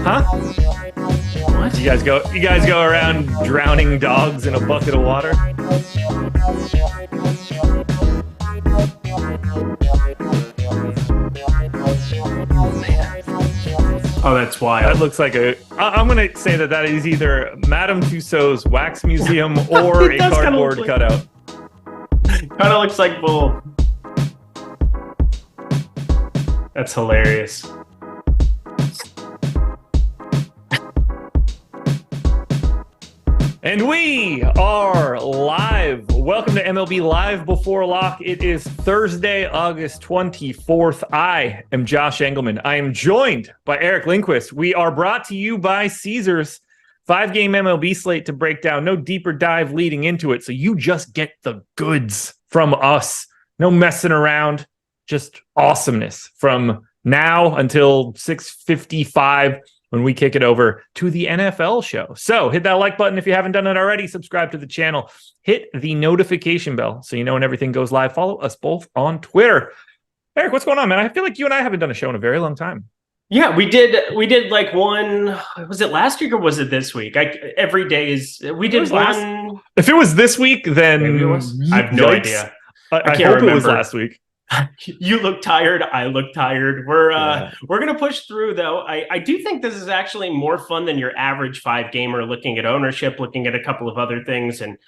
Huh? What? You guys go around drowning dogs in a bucket of water? Oh, that's wild. That looks like I'm going to say that is either Madame Tussauds wax museum or a cardboard cutout. Kind of looks like bull. That's hilarious. And we are live. Welcome to MLB Live Before Lock. It is Thursday, August 24th. I am Josh Engleman. I am joined by Eric Lindquist. We are brought to you by Caesars. 5-game MLB slate to break down. No deeper dive leading into it. So you just get the goods from us. No messing around. Just awesomeness from now until 6:55. when we kick it over to the NFL show. So hit that like button if you haven't done it already. Subscribe to the channel. Hit the notification bell so you know when everything goes live. Follow us both on Twitter. Eric, what's going on, man? I feel like you and I haven't done a show in a very long time. Yeah, we did like one. Was it last week or was it this week? Every day is. We did one. If it was this week, then I have no idea. I can't hope remember. It was last week. You look tired. I look tired. We're gonna push through though. I do think this is actually more fun than your average 5-gamer looking at ownership, looking at a couple of other things, and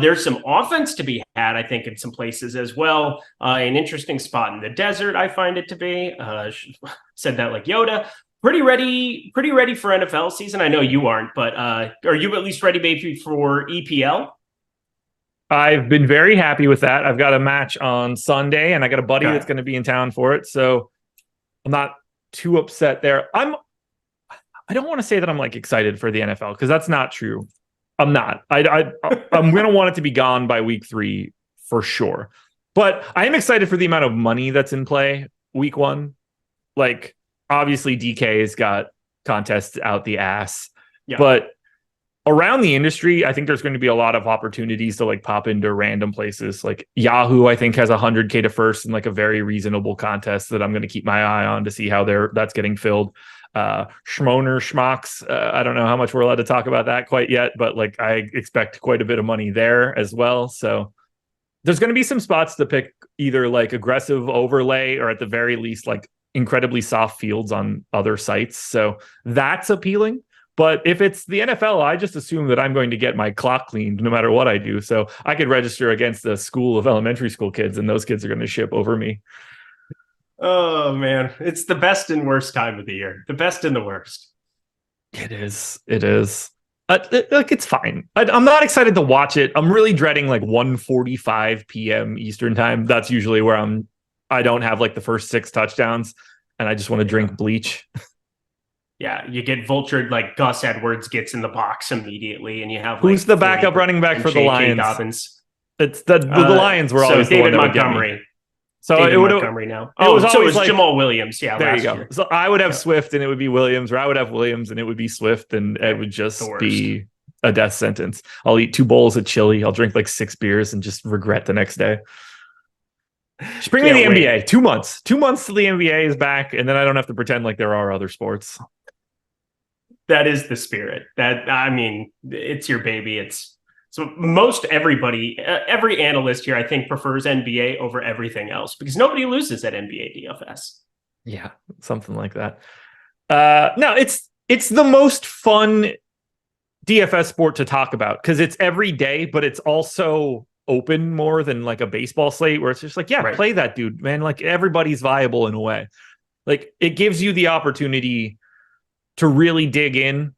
there's some offense to be had. I think in some places as well. An interesting spot in the desert. I find it to be. Said that like Yoda. Pretty ready for NFL season. I know you aren't, but are you at least ready, maybe, for EPL? I've been very happy with that. I've got a match on Sunday, and I got a buddy that's going to be in town for it, so I'm not too upset there. I don't want to say that I'm like excited for the NFL because that's not true. I'm not. I'm going to want it to be gone by week 3 for sure. But I am excited for the amount of money that's in play week 1. Like, obviously, DK has got contests out the ass, but around the industry, I think there's going to be a lot of opportunities to like pop into random places. Like Yahoo, I think, has 100K to first in like a very reasonable contest that I'm going to keep my eye on to see how that's getting filled. Schmoner Schmocks, I don't know how much we're allowed to talk about that quite yet, but like I expect quite a bit of money there as well. So there's going to be some spots to pick either like aggressive overlay or at the very least like incredibly soft fields on other sites. So that's appealing. But if it's the NFL, I just assume that I'm going to get my clock cleaned no matter what I do. So I could register against a school of elementary school kids, and those kids are going to ship over me. Oh, man. It's the best and worst time of the year. The best and the worst. It is. Like, it's fine. I'm not excited to watch it. I'm really dreading like 1:45 p.m. Eastern time. That's usually where I don't have like the first 6 touchdowns, and I just want to drink bleach. Yeah, you get vultured like Gus Edwards gets in the box immediately, and you have who's the backup running back for the Lions? Dobbins. It's the Lions were always David the one Montgomery. So David it would Montgomery now. Oh, so it was like, Jamal Williams. Yeah, there you go. Year. So I would have Swift, and it would be Williams, or I would have Williams, and it would be Swift, and it would just be a death sentence. I'll eat 2 bowls of chili. I'll drink like 6 beers, and just regret the next day. Just bring me the NBA. 2 months. 2 months till the NBA is back, and then I don't have to pretend like there are other sports. That is the spirit. It's your baby. So most everybody, every analyst here, I think, prefers NBA over everything else because nobody loses at NBA DFS. Yeah, something like that. No, it's the most fun DFS sport to talk about because it's every day, but it's also open more than like a baseball slate where it's just like, play that dude, man. Like everybody's viable in a way. Like it gives you the opportunity to really dig in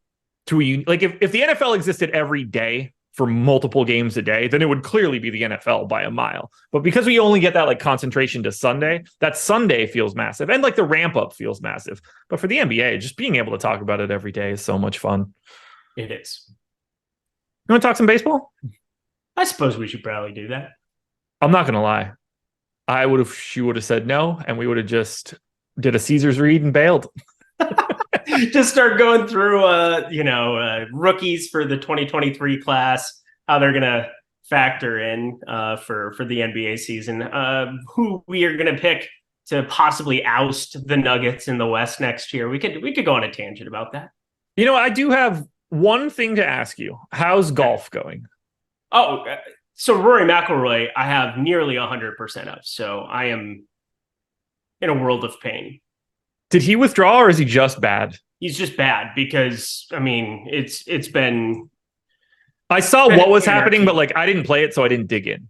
to like if the NFL existed every day for multiple games a day, then it would clearly be the NFL by a mile. But because we only get that like concentration to Sunday, that Sunday feels massive. And like the ramp up feels massive. But for the NBA, just being able to talk about it every day is so much fun. It is. You want to talk some baseball? I suppose we should probably do that. I'm not going to lie. She would have said no, and we would have just did a Caesars read and bailed. Just start going through, rookies for the 2023 class, how they're going to factor in for the NBA season, who we are going to pick to possibly oust the Nuggets in the West next year. We could go on a tangent about that. I do have one thing to ask you. How's golf going? Oh, so Rory McIlroy, I have nearly 100% of. So I am in a world of pain. Did he withdraw or is he just bad? He's just bad because, I mean, it's been. I saw what was happening, but like I didn't play it, so I didn't dig in.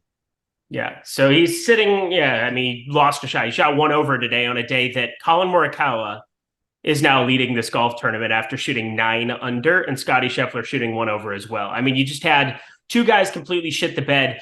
Yeah, so he's sitting. Yeah, I mean, he lost a shot. He shot one over today on a day that Colin Morikawa is now leading this golf tournament after shooting 9 under, and Scotty Scheffler shooting 1 over as well. I mean, you just had two guys completely shit the bed.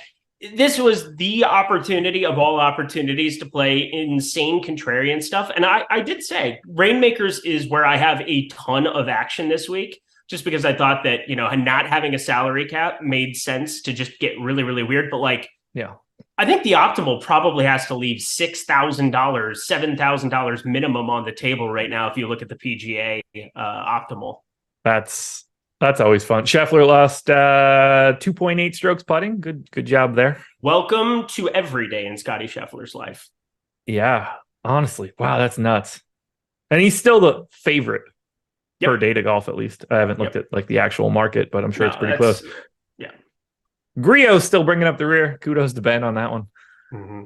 This was the opportunity of all opportunities to play insane contrarian stuff. And I did say Rainmakers is where I have a ton of action this week, just because I thought that, not having a salary cap made sense to just get really, really weird. But like, yeah, I think the optimal probably has to leave $6,000, $7,000 minimum on the table right now. If you look at the PGA optimal, that's always fun. Scheffler lost 2.8 strokes putting. Good job there. Welcome to every day in Scotty Scheffler's life. Yeah, honestly, wow, that's nuts. And he's still the favorite per day to golf. At least I haven't looked at like the actual market, but I'm sure it's pretty close. Yeah. Griot's still bringing up the rear. Kudos to Ben on that one. Mm-hmm.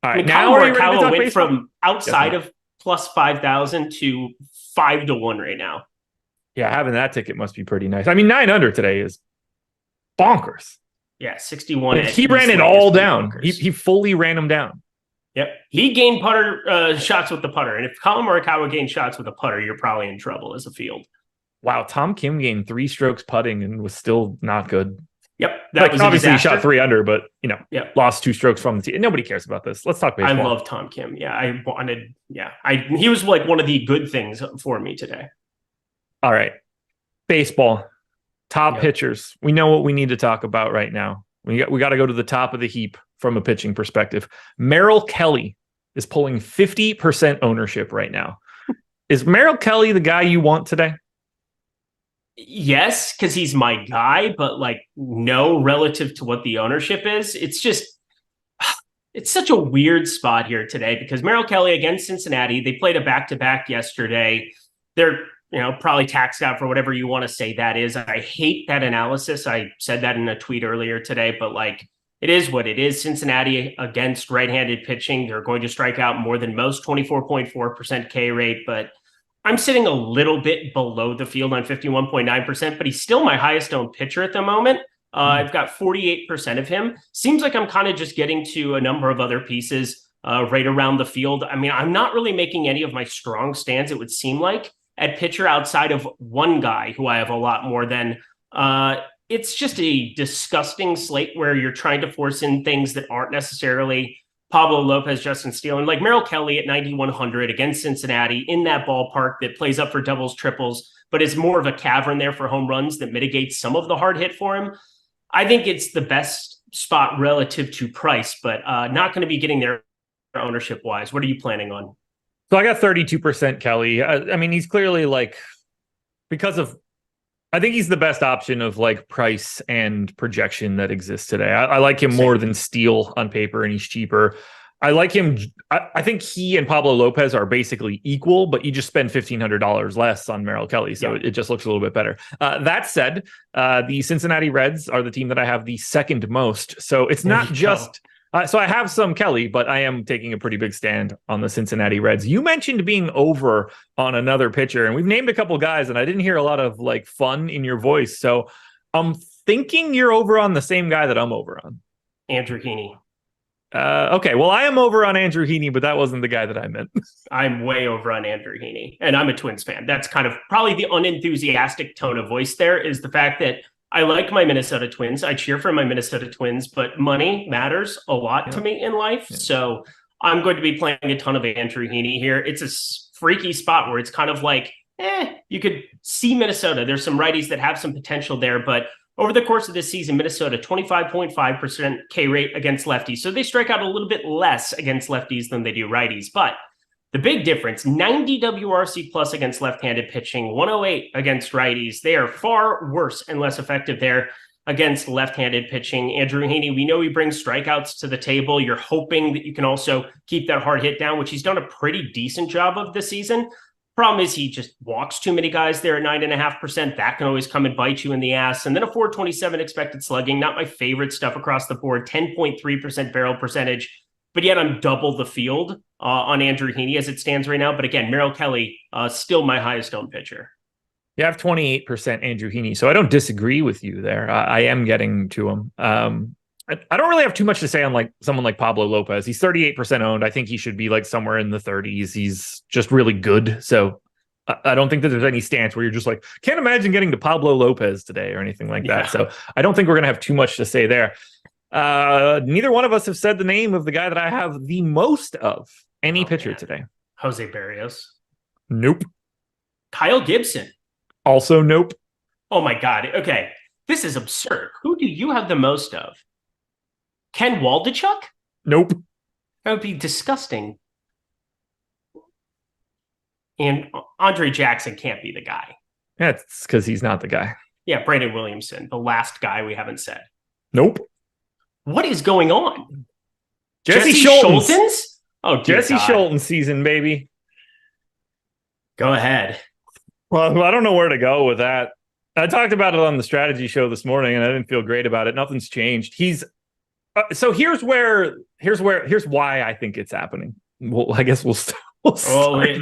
All right, now are you ready to talk went baseball? from outside of plus 5,000 to 5-1 right now. Yeah, having that ticket must be pretty nice. I mean, 9 under today is bonkers. Yeah, 61. He ran it all down. He fully ran them down. Yep. He gained putter shots with the putter. And if Colin Morikawa gained shots with a putter, you're probably in trouble as a field. Wow, Tom Kim gained 3 strokes putting and was still not good. Yep. That was obviously he shot 3 under, but lost 2 strokes from the tee. Nobody cares about this. Let's talk baseball. I love Tom Kim. Yeah, he was like one of the good things for me today. All right. Baseball. Top pitchers. We know what we need to talk about right now. We got to go to the top of the heap from a pitching perspective. Merrill Kelly is pulling 50% ownership right now. Is Merrill Kelly the guy you want today? Yes, because he's my guy, but like no, relative to what the ownership is. It's such a weird spot here today because Merrill Kelly against Cincinnati, they played a back-to-back yesterday. They're probably taxed out for whatever you want to say that is. I hate that analysis. I said that in a tweet earlier today, but like it is what it is. Cincinnati against right-handed pitching, they're going to strike out more than most, 24.4% K rate, but I'm sitting a little bit below the field on 51.9%, but he's still my highest owned pitcher at the moment. I've got 48% of him. Seems like I'm kind of just getting to a number of other pieces right around the field. I mean, I'm not really making any of my strong stands, it would seem like, at pitcher outside of one guy who I have a lot more than. It's just a disgusting slate where you're trying to force in things that aren't necessarily Pablo Lopez, Justin Steele, and like Merrill Kelly at 9,100 against Cincinnati in that ballpark that plays up for doubles, triples, but is more of a cavern there for home runs that mitigates some of the hard hit for him. I think it's the best spot relative to price, but not going to be getting there ownership wise. What are you planning on? So I got 32% Kelly. I mean, he's clearly like, I think he's the best option of like price and projection that exists today. I like him more than Steele on paper, and he's cheaper. I like him. I think he and Pablo Lopez are basically equal, but you just spend $1,500 less on Merrill Kelly. So it just looks a little bit better. That said, the Cincinnati Reds are the team that I have the second most. So it's not just... so I have some Kelly, but I am taking a pretty big stand on the Cincinnati Reds. You mentioned being over on another pitcher, and we've named a couple guys, and I didn't hear a lot of like fun in your voice. So I'm thinking you're over on the same guy that I'm over on. Andrew Heaney. Okay, well, I am over on Andrew Heaney, but that wasn't the guy that I meant. I'm way over on Andrew Heaney, and I'm a Twins fan. That's kind of probably the unenthusiastic tone of voice there is the fact that I like my Minnesota Twins. I cheer for my Minnesota Twins, but money matters a lot to me in life. Yeah. So I'm going to be playing a ton of Andrew Heaney here. It's a freaky spot where it's kind of like, you could see Minnesota. There's some righties that have some potential there, but over the course of this season, Minnesota, 25.5% K rate against lefties. So they strike out a little bit less against lefties than they do righties, but the big difference, 90 WRC plus against left-handed pitching, 108 against righties. They are far worse and less effective there against left-handed pitching. Andrew Heaney, we know he brings strikeouts to the table. You're hoping that you can also keep that hard hit down, which he's done a pretty decent job of this season. Problem is he just walks too many guys there at 9.5%. That can always come and bite you in the ass. And then a 427 expected slugging, not my favorite stuff across the board, 10.3% barrel percentage. But yet I'm double the field on Andrew Heaney as it stands right now. But again, Merrill Kelly, still my highest owned pitcher. You have 28% Andrew Heaney, so I don't disagree with you there. I am getting to him. I don't really have too much to say on like someone like Pablo Lopez. He's 38% owned. I think he should be like somewhere in the 30s. He's just really good. So I don't think that there's any stance where you're just like, can't imagine getting to Pablo Lopez today or anything like that. So I don't think we're going to have too much to say there. Neither one of us have said the name of the guy that I have the most of any pitcher today. Jose Barrios. Nope. Kyle Gibson. Also nope. Oh my God. Okay. This is absurd. Who do you have the most of? Ken Waldichuk? Nope. That would be disgusting. And Andre Jackson can't be the guy. That's because he's not the guy. Yeah, Brandon Williamson, the last guy we haven't said. Nope. What is going on? Jesse Scholtens? Oh, Jesse Scholtens season, baby. Go ahead. Well, I don't know where to go with that. I talked about it on the strategy show this morning, and I didn't feel great about it. Nothing's changed. He's so here's why I think it's happening. Well, I guess we'll start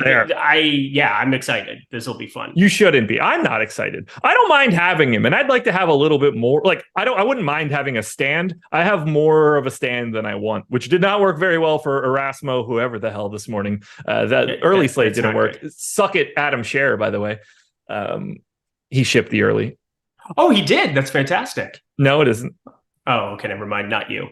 there. I'm excited. This will be fun. You shouldn't be. I'm not excited. I don't mind having him, and I'd like to have a little bit more. Like I wouldn't mind having a stand. I have more of a stand than I want, which did not work very well for Erasmo, whoever the hell this morning. Early slate didn't work. Good. Suck it, Adam Scher, by the way. He shipped the early. Oh, he did. That's fantastic. No, it isn't. Oh, okay. Never mind. Not you.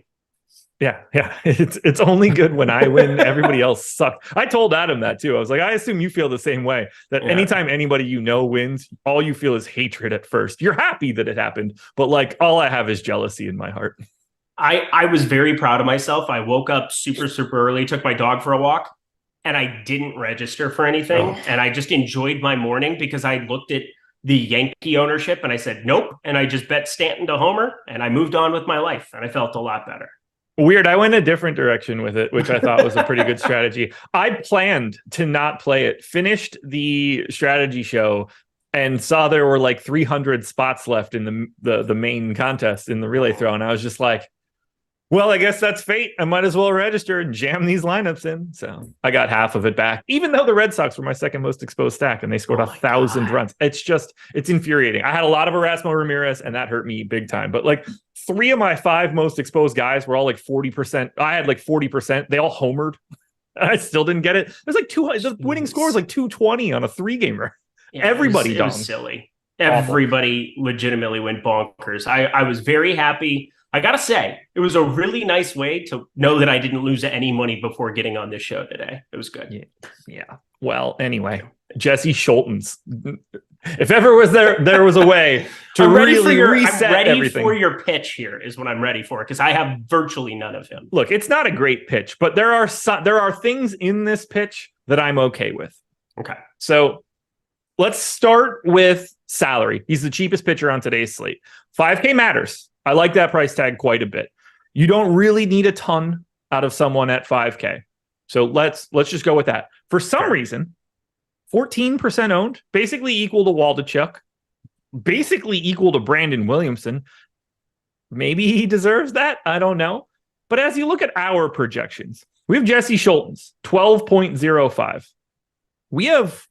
Yeah. It's only good when I win. Everybody else sucks. I told Adam that too. I was like, I assume you feel the same way. That anytime anybody wins, all you feel is hatred at first. You're happy that it happened, but like all I have is jealousy in my heart. I was very proud of myself. I woke up super early, took my dog for a walk, and I didn't register for anything. And I just enjoyed my morning because I looked at the Yankee ownership and I said, nope. And I just bet Stanton to homer and I moved on with my life and I felt a lot better. Weird. I went a different direction with it, which I thought was a pretty good strategy. I planned to not play it, finished the strategy show and saw there were like 300 spots left in the main contest in the relay throw. And I was just like, well, I guess that's fate. I might as well register and jam these lineups in. So I got half of it back, even though the Red Sox were my second most exposed stack and they scored 1,000 runs. It's infuriating. I had a lot of Erasmo Ramirez and that hurt me big time. But like 3 of my 5 most exposed guys were all like 40%. I had like 40%. They all homered. I still didn't get it. There's like 200. The winning score was like 220 on a 3-gamer. Yeah, everybody it was silly. Everybody legitimately went bonkers. I was very happy. I got to say, it was a really nice way to know that I didn't lose any money before getting on this show today. It was good. Yeah. Well, anyway, Jesse Scholtens. If ever there was a way to really reset everything. I'm ready for your pitch here is what I'm ready for because I have virtually none of him. Look, it's not a great pitch, but there are things in this pitch that I'm okay with. Okay. So let's start with salary. He's the cheapest pitcher on today's slate. $5K matters. I like that price tag quite a bit. You don't really need a ton out of someone at 5K. So let's just go with that. For some reason, 14% owned, basically equal to Waldichuk, basically equal to Brandon Williamson. Maybe he deserves that. I don't know. But as you look at our projections, we have Jesse Scholtens, 12.05. We have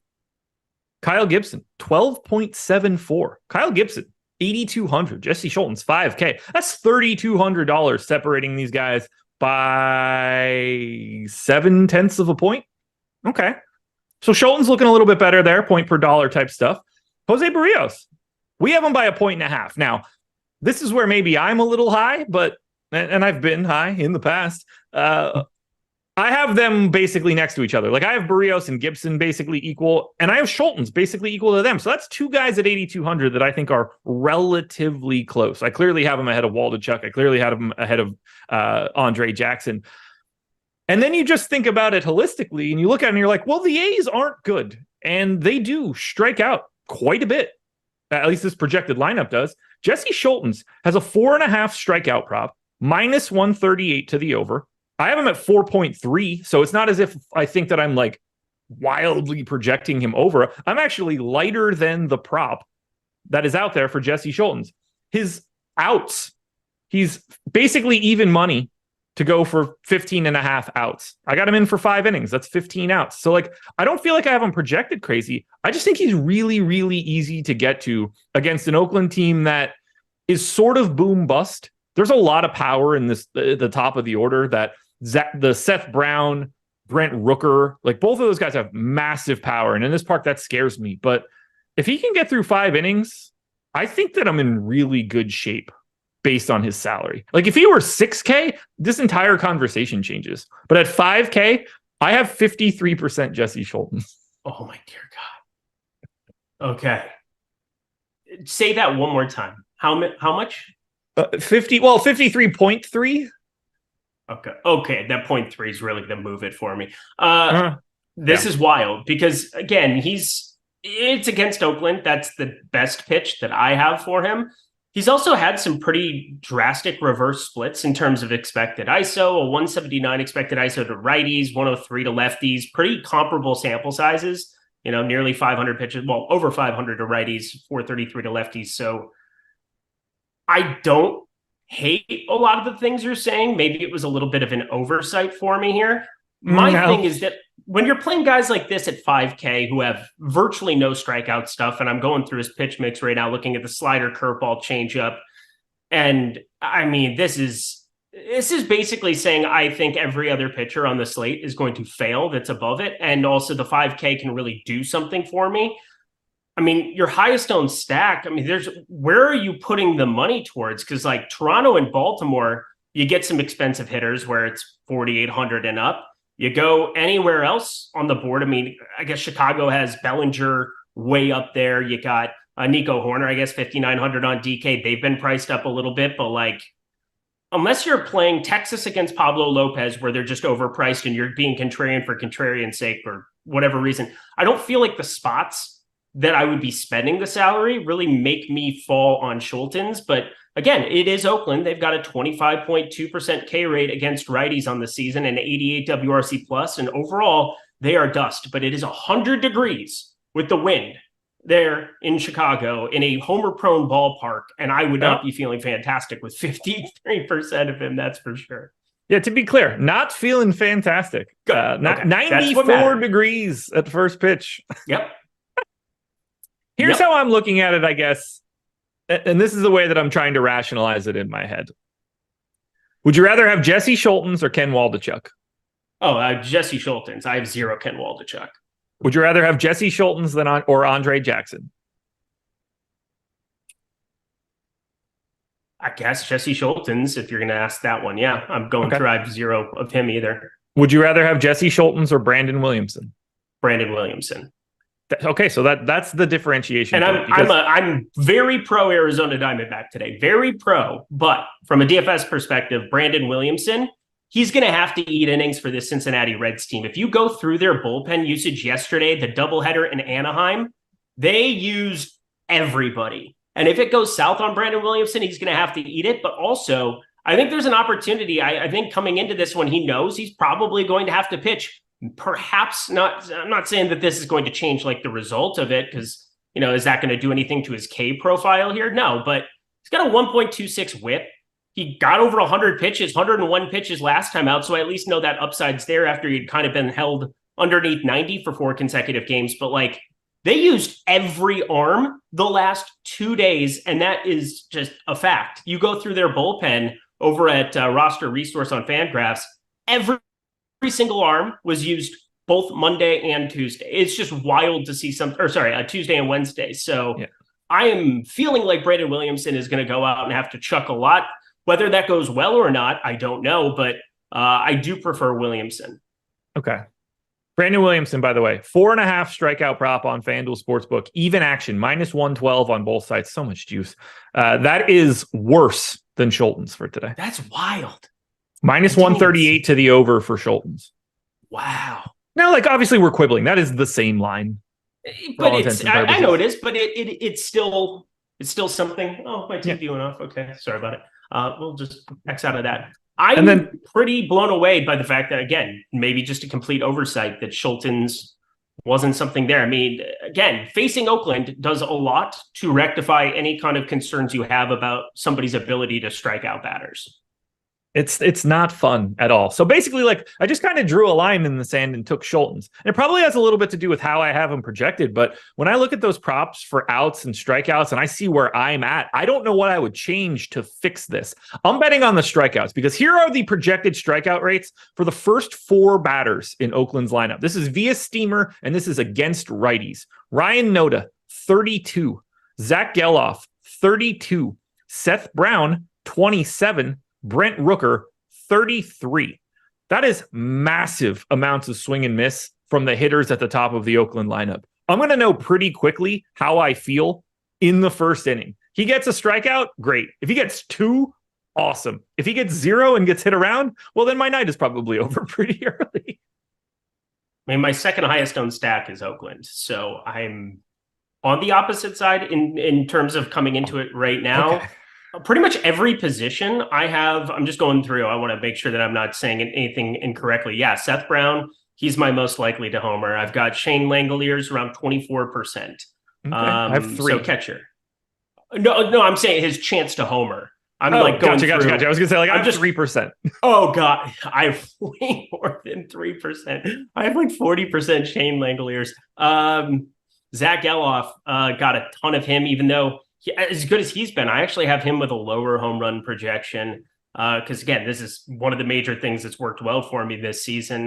Kyle Gibson, 12.74. Kyle Gibson, 8,200. Jesse Scholtens, 5K. That's $3,200 separating these guys by 0.7 of a point. Okay. So Scholtens looking a little bit better there, point per dollar type stuff. Jose Barrios, we have him by 1.5. Now, this is where maybe I'm a little high, and I've been high in the past. I have them basically next to each other. Like I have Barrios and Gibson basically equal, and I have Scholtens basically equal to them. So that's 2 guys at 8,200 that I think are relatively close. I clearly have them ahead of Waldichuk. I clearly had them ahead of Andre Jackson. And then you just think about it holistically and you look at it and you're like, well, the A's aren't good. And they do strike out quite a bit. At least this projected lineup does. Jesse Scholtens has a 4.5 strikeout prop, minus 138 to the over. I have him at 4.3, so it's not as if I think that I'm like wildly projecting him over. I'm actually lighter than the prop that is out there for Jesse Scholtens. His outs, he's basically even money to go for 15 and a half outs. I got him in for 5 innings. That's 15 outs. So like, I don't feel like I have him projected crazy. I just think he's really, really easy to get to against an Oakland team that is sort of boom bust. There's a lot of power in the top of the order that the Seth Brown, Brent Rooker, like both of those guys have massive power. And in this park, that scares me. But if he can get through 5 innings, I think that I'm in really good shape based on his salary. Like if he were 6K, this entire conversation changes. But at 5K, I have 53% Jesse Scholtens. Oh my dear God. Okay. Say that one more time. How much? 53.3. Okay. That 0.3 is really going to move it for me. This is wild because again, it's against Oakland. That's the best pitch that I have for him. He's also had some pretty drastic reverse splits in terms of expected ISO, a 179 expected ISO to righties, 103 to lefties, pretty comparable sample sizes, nearly 500 pitches, well, over 500 to righties, 433 to lefties. So I don't hate a lot of the things you're saying. Maybe it was a little bit of an oversight for me here. My thing is that when you're playing guys like this at 5K who have virtually no strikeout stuff, and I'm going through his pitch mix right now, looking at the slider, curveball, changeup, and I mean, this is basically saying I think every other pitcher on the slate is going to fail that's above it, and also the 5K can really do something for me. I mean, your highest owned stack, I mean, where are you putting the money towards? Because like Toronto and Baltimore, you get some expensive hitters where it's 4,800 and up. You go anywhere else on the board. I mean, I guess Chicago has Bellinger way up there. You got Nico Horner, I guess 5,900 on DK. They've been priced up a little bit, but like, unless you're playing Texas against Pablo Lopez, where they're just overpriced and you're being contrarian for contrarian's sake or whatever reason, I don't feel like the spots that I would be spending the salary really make me fall on Scholtens. But again, it is Oakland. They've got a 25.2% K rate against righties on the season and 88 WRC plus. And overall, they are dust. But it is 100 degrees with the wind there in Chicago in a homer-prone ballpark. And I would not be feeling fantastic with 53% of him, that's for sure. Yeah, to be clear, not feeling fantastic. Okay. 94 degrees at the first pitch. Yep. Here's how I'm looking at it, I guess. And this is the way that I'm trying to rationalize it in my head. Would you rather have Jesse Scholtens or Ken Waldichuk? Jesse Scholtens. I have 0 Ken Waldichuk. Would you rather have Jesse Scholtens or Andre Jackson? I guess Jesse Scholtens, if you're going to ask that one. Yeah, I'm going through. I have 0 of him either. Would you rather have Jesse Scholtens or Brandon Williamson? Brandon Williamson. Okay, so that's the differentiation. And I'm very pro Arizona Diamondback today, very pro. But from a DFS perspective, Brandon Williamson, he's going to have to eat innings for this Cincinnati Reds team. If you go through their bullpen usage yesterday, the doubleheader in Anaheim, they used everybody. And if it goes south on Brandon Williamson, he's going to have to eat it. But also, I think there's an opportunity. I think coming into this one, he knows he's probably going to have to pitch. Perhaps not. I'm not saying that this is going to change like the result of it because, is that going to do anything to his K profile here? No, but he's got a 1.26 whip. He got over 100 pitches, 101 pitches last time out. So I at least know that upside's there after he'd kind of been held underneath 90 for 4 consecutive games. But like they used every arm the last 2 days. And that is just a fact. You go through their bullpen over at Roster Resource on Fangraphs, every single arm was used both Monday and Tuesday. It's just wild to see Tuesday and Wednesday. So I am feeling like Brandon Williamson is going to go out and have to chuck a lot. Whether that goes well or not, I don't know, but I do prefer Williamson. Okay. Brandon Williamson, by the way, 4.5 strikeout prop on FanDuel Sportsbook, even action, -112 on both sides. So much juice. That is worse than Scholtens for today. That's wild. -138 to the over for Scholtens. Wow. Now, like, obviously we're quibbling. That is the same line. But I know it is, but it's still something. Oh, my TV went off. Okay. Sorry about it. We'll just X out of that. I'm pretty blown away by the fact that, again, maybe just a complete oversight that Scholtens wasn't something there. I mean, again, facing Oakland does a lot to rectify any kind of concerns you have about somebody's ability to strike out batters. It's not fun at all. So basically, like, I just kind of drew a line in the sand and took Scholtens. And it probably has a little bit to do with how I have him projected. But when I look at those props for outs and strikeouts and I see where I'm at, I don't know what I would change to fix this. I'm betting on the strikeouts because here are the projected strikeout rates for the first 4 batters in Oakland's lineup. This is via Steamer, and this is against righties. Ryan Noda, 32. Zach Geloff, 32. Seth Brown, 27. Brent Rooker, 33. That is massive amounts of swing and miss from the hitters at the top of the Oakland lineup. I'm going to know pretty quickly how I feel in the first inning. He gets a strikeout, great. If he gets 2, awesome. If he gets 0 and gets hit around, well, then my night is probably over pretty early. I mean, my second highest owned stack is Oakland. So I'm on the opposite side in terms of coming into it right now. Okay. Pretty much every position I have, I'm just going through. I want to make sure that I'm not saying anything incorrectly. Yeah, Seth Brown, he's my most likely to homer. I've got Shane Langoliers around 24%. Okay. I have 3. So catcher. No, I'm saying his chance to homer. I'm like going gotcha. I was gonna say, like, I'm just 3%. Oh God, I have way more than 3%. I have like 40% Shane Langoliers. Zach Geloff, got a ton of him, even though as good as he's been. I actually have him with a lower home run projection because, again, this is one of the major things that's worked well for me this season.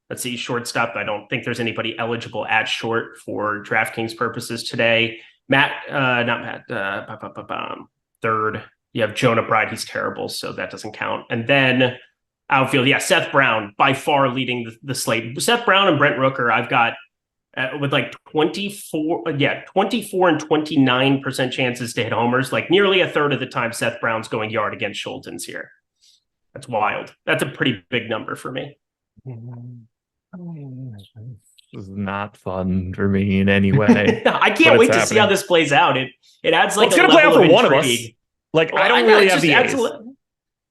Let's see, shortstop. I don't think there's anybody eligible at short for DraftKings purposes today. Third, you have Jonah Bride. He's terrible, so that doesn't count. And then outfield, Seth Brown, by far leading the slate. Seth Brown and Brent Rooker, I've got with like 24 and 29% chances to hit homers. Like nearly a third of the time, Seth Brown's going yard against Scholtens here. That's wild. That's a pretty big number for me. This is not fun for me in any way. I can't wait to see how this plays out. It adds like it's going to play out for one of us. Like, I don't really have the A's.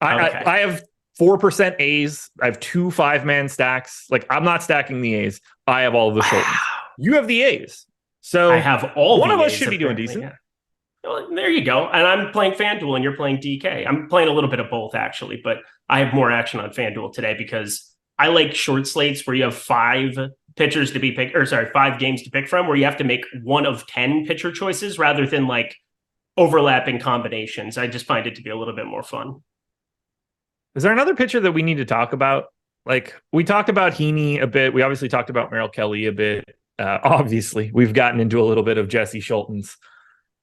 I have 4% A's. I have 2 5-man stacks. Like, I'm not stacking the A's. I have all of the Scholtens. You have the A's. So I have all one of us A's should be doing decent. Yeah. Well, there you go. And I'm playing FanDuel and you're playing DK. I'm playing a little bit of both, actually, but I have more action on FanDuel today because I like short slates where you have 5 pitchers to be picked, 5 games to pick from, where you have to make one of 10 pitcher choices rather than like overlapping combinations. I just find it to be a little bit more fun. Is there another pitcher that we need to talk about? Like, we talked about Heaney a bit. We obviously talked about Merrill Kelly a bit. Obviously, we've gotten into a little bit of Jesse Scholtens.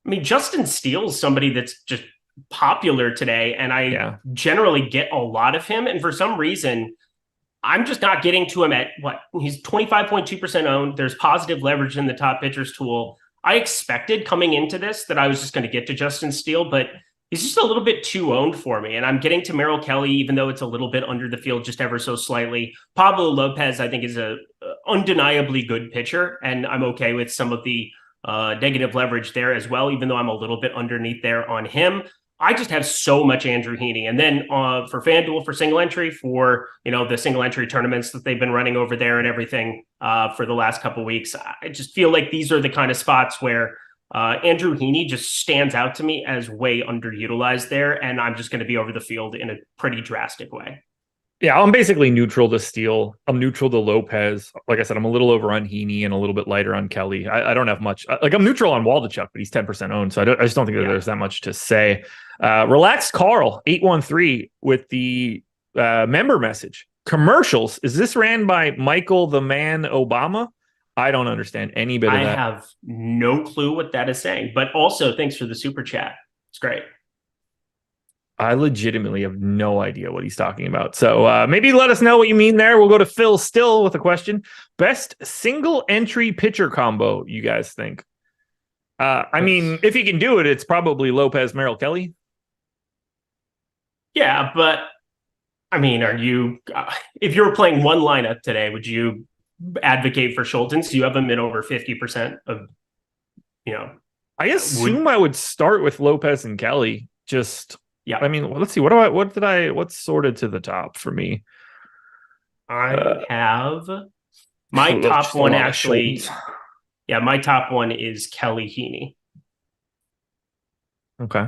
I mean, Justin Steele's somebody that's just popular today, and I generally get a lot of him. And for some reason, I'm just not getting to him at what? He's 25.2% owned. There's positive leverage in the top pitchers tool. I expected coming into this that I was just going to get to Justin Steele, but he's just a little bit too owned for me. And I'm getting to Merrill Kelly, even though it's a little bit under the field, just ever so slightly. Pablo Lopez, I think, is a undeniably good pitcher. And I'm okay with some of the negative leverage there as well, even though I'm a little bit underneath there on him. I just have so much Andrew Heaney. And then for FanDuel, for single entry, for the single entry tournaments that they've been running over there and everything for the last couple of weeks, I just feel like these are the kind of spots where Andrew Heaney just stands out to me as way underutilized there, and I'm just going to be over the field in a pretty drastic way. Yeah, I'm basically neutral to Steele. I'm neutral to Lopez. Like I said, I'm a little over on Heaney and a little bit lighter on Kelly. I don't have much. Like, I'm neutral on Waldachuk, but he's 10% owned, so I just don't think that there's that much to say. Relaxed Carl 813 with the member message. Commercials. Is this ran by Michael the Man Obama? I don't understand any bit of that. I have no clue what that is saying, but also thanks for the super chat. It's great. I legitimately have no idea what he's talking about. So maybe let us know what you mean there. We'll go to Phil Still with a question. Best single entry pitcher combo you guys think? I mean, if he can do it, it's probably Lopez, Merrill Kelly. Yeah, but I mean, if you were playing one lineup today, would you advocate for Scholtens? You have him in over 50% of, I assume I would start with Lopez and Kelly. I mean, let's see. What's sorted to the top for me? I have My top Just a one lot of actually, Scholtens. yeah, my top one is Kelly Heaney. Okay.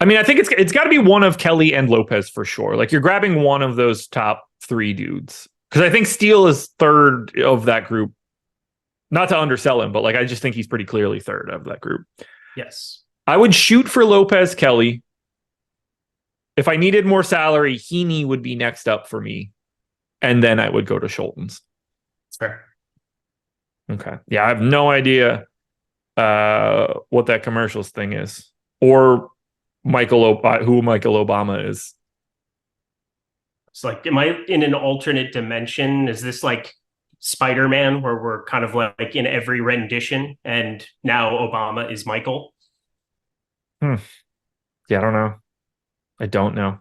I mean, I think it's got to be one of Kelly and Lopez for sure. Like you're grabbing one of those top three dudes because I think Steele is third of that group. Not to undersell him, but like I just think he's pretty clearly third of that group. Yes. I would shoot for Lopez, Kelly. If I needed more salary, Heaney would be next up for me, and then I would go to Scholtens. Fair. Okay. Yeah, I have no idea what that commercials thing is, or who Michael Obama is. It's like, am I in an alternate dimension? Is this like Spider-Man, where we're kind of like in every rendition, and now Obama is Michael? Yeah, I don't know. I don't know.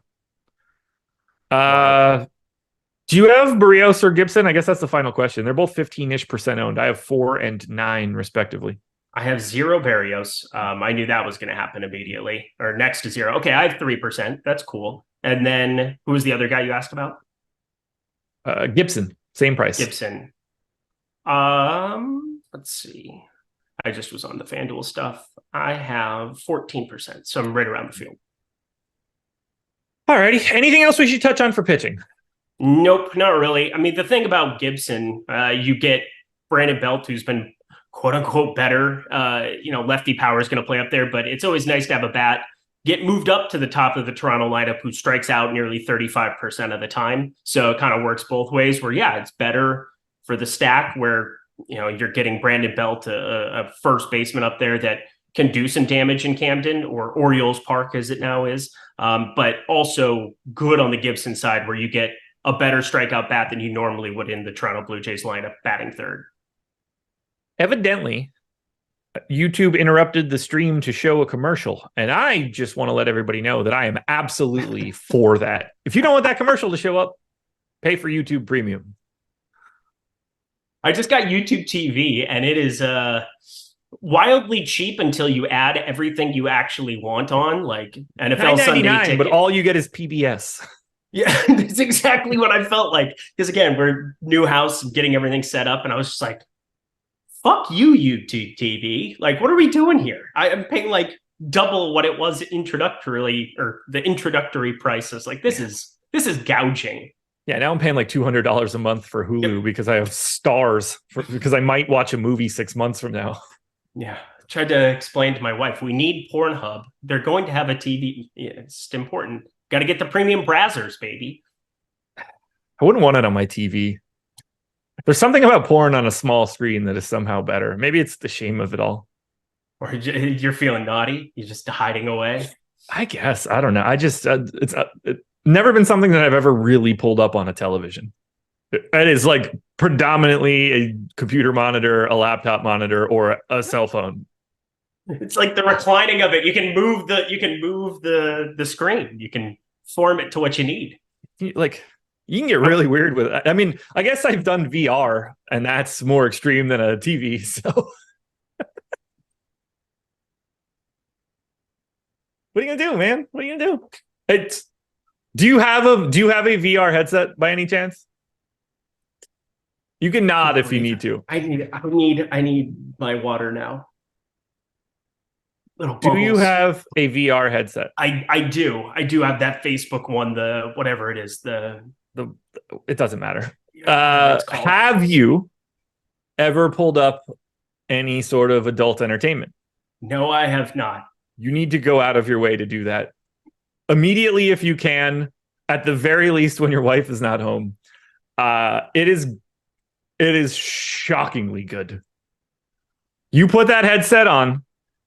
Do you have Barrios or Gibson? I guess that's the final question. They're both 15-ish% owned. I have 4 and 9 respectively. I have 0 Barrios. I knew that was going to happen immediately, or next to 0. Okay, I have 3%. That's cool. And then who was the other guy you asked about? Gibson, same price. Gibson. Let's see. I just was on the FanDuel stuff. I have 14%, so I'm right around the field. Alrighty. Anything else we should touch on for pitching? Nope, not really. I mean, the thing about Gibson, you get Brandon Belt, who's been quote unquote better. Lefty power is going to play up there, but it's always nice to have a bat get moved up to the top of the Toronto lineup who strikes out nearly 35% of the time. So it kind of works both ways where, yeah, it's better for the stack where, you're getting Brandon Belt, a first baseman up there that can do some damage in Camden or Orioles Park as it now is. But also good on the Gibson side where you get a better strikeout bat than you normally would in the Toronto Blue Jays lineup batting third. Evidently, YouTube interrupted the stream to show a commercial, and I just want to let everybody know that I am absolutely for that. If you don't want that commercial to show up, pay for YouTube Premium. I just got YouTube TV, and it is wildly cheap until you add everything you actually want on, like NFL Sunday Ticket. But all you get is PBS. Yeah, that's exactly what I felt like. Because again, we're new house, getting everything set up, and I was just like, fuck you, YouTube TV. Like, what are we doing here? I'm paying like double what it was introductorily, or the introductory prices. Like, this is gouging. Yeah, now I'm paying like $200 a month for Hulu because I have stars because I might watch a movie 6 months from now. Yeah, I tried to explain to my wife, we need Pornhub. They're going to have a TV. Yeah, it's important. Got to get the premium browsers, baby. I wouldn't want it on my TV. There's something about porn on a small screen that is somehow better. Maybe it's the shame of it all. Or you're feeling naughty. You're just hiding away. I guess. I don't know. I just, it's never been something that I've ever really pulled up on a television. It is like predominantly a computer monitor, a laptop monitor, or a cell phone. It's like the reclining of it. You can move the screen. You can form it to what you need. Like, you can get really weird with it. I mean, I guess I've done VR, and that's more extreme than a TV. So, what are you gonna do, man? What are you gonna do? Do you have a VR headset by any chance? You can nod if you need to. I need my water now. Do you have a VR headset? I do. I do have that Facebook one, the whatever it is, it doesn't matter. Have you ever pulled up any sort of adult entertainment? No, I have not. You need to go out of your way to do that immediately if you can, at the very least when your wife is not home. It is shockingly good. You put that headset on,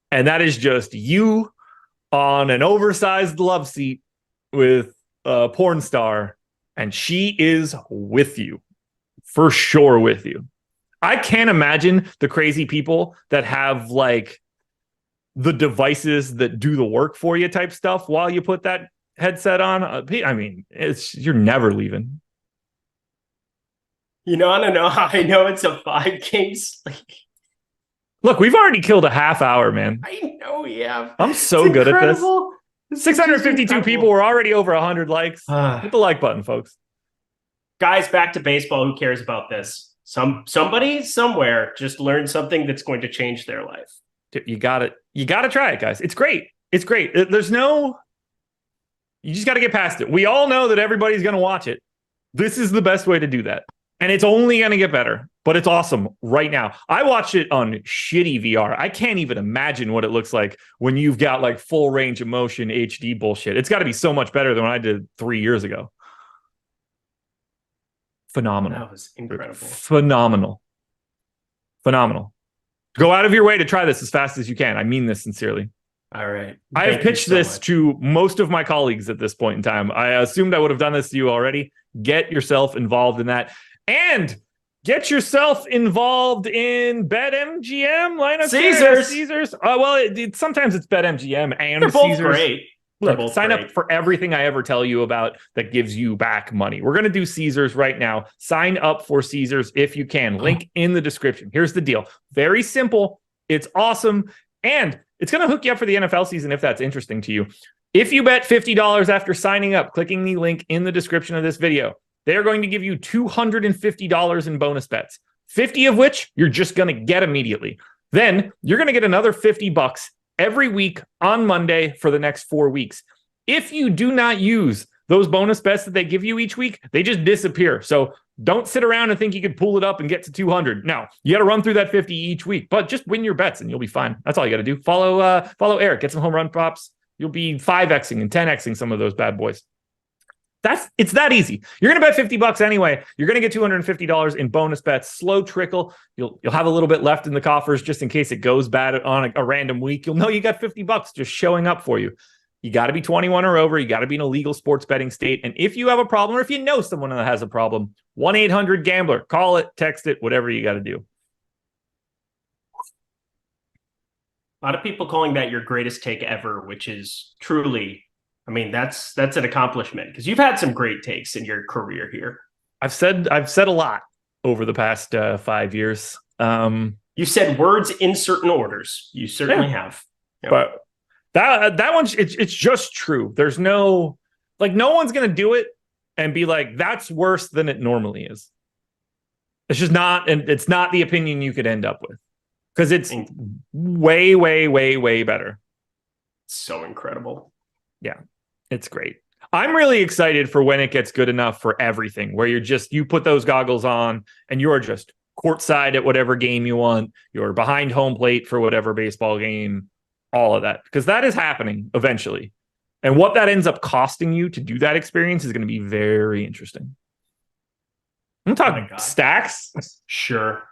and that is just you on an oversized love seat with a porn star, and she is with you. For sure with you. I can't imagine the crazy people that have like the devices that do the work for you type stuff while you put that headset on. I mean, you're never leaving. I don't know how I know it's a 5 games. Look, we've already killed a half hour, man. I know, yeah. I'm so good at this. 652 people were already over 100 likes. Hit the like button, folks. guys, back to baseball. Who cares about this? Somebody somewhere just learned something that's going to change their life. You got to try it, guys. It's great. It's great. You just got to get past it. We all know that everybody's going to watch it. This is the best way to do that. And it's only going to get better, but it's awesome right now. I watched it on shitty VR. I can't even imagine what it looks like when you've got like full range of motion HD bullshit. It's got to be so much better than what I did 3 years ago. Phenomenal. That was incredible. Phenomenal. Go out of your way to try this as fast as you can. I mean this sincerely. All right. I have pitched this to most of my colleagues at this point in time. I assumed I would have done this to you already. Get yourself involved in that. And get yourself involved in BetMGM, lineup Caesars. Sometimes it's BetMGM and they're both Caesars. Great. Look, sign up for everything I ever tell you about that gives you back money. We're going to do Caesars right now. Sign up for Caesars if you can. Link in the description. Here's the deal. Very simple. It's awesome. And it's going to hook you up for the NFL season if that's interesting to you. If you bet $50 after signing up, clicking the link in the description of this video, they're going to give you $250 in bonus bets, 50 of which you're just going to get immediately. Then you're going to get another $50 every week on Monday for the next 4 weeks. If you do not use those bonus bets that they give you each week, they just disappear. So don't sit around and think you could pull it up and get to 200. No, you got to run through that 50 each week, but just win your bets and you'll be fine. That's all you got to do. Follow Eric, get some home run props. You'll be 5Xing and 10Xing some of those bad boys. It's that easy. You're going to bet $50 anyway. You're going to get $250 in bonus bets, slow trickle. You'll have a little bit left in the coffers just in case it goes bad on a random week. You'll know you got $50 just showing up for you. You got to be 21 or over. You got to be in a legal sports betting state. And if you have a problem, or if you know someone that has a problem, 1-800-GAMBLER. Call it, text it, whatever you got to do. A lot of people calling that your greatest take ever, which is truly, I mean, that's an accomplishment because you've had some great takes in your career here. I've said a lot over the past 5 years. You said words in certain orders. You certainly have. Yep. But that one, it's just true. There's no one's gonna do it and be like, that's worse than it normally is. It's just not, and it's not the opinion you could end up with because it's way, way, way, way better. So incredible. Yeah, it's great. I'm really excited for when it gets good enough for everything, where you put those goggles on and you're just courtside at whatever game you want. You're behind home plate for whatever baseball game, all of that, because that is happening eventually. And what that ends up costing you to do that experience is going to be very interesting. I'm talking stacks. Sure.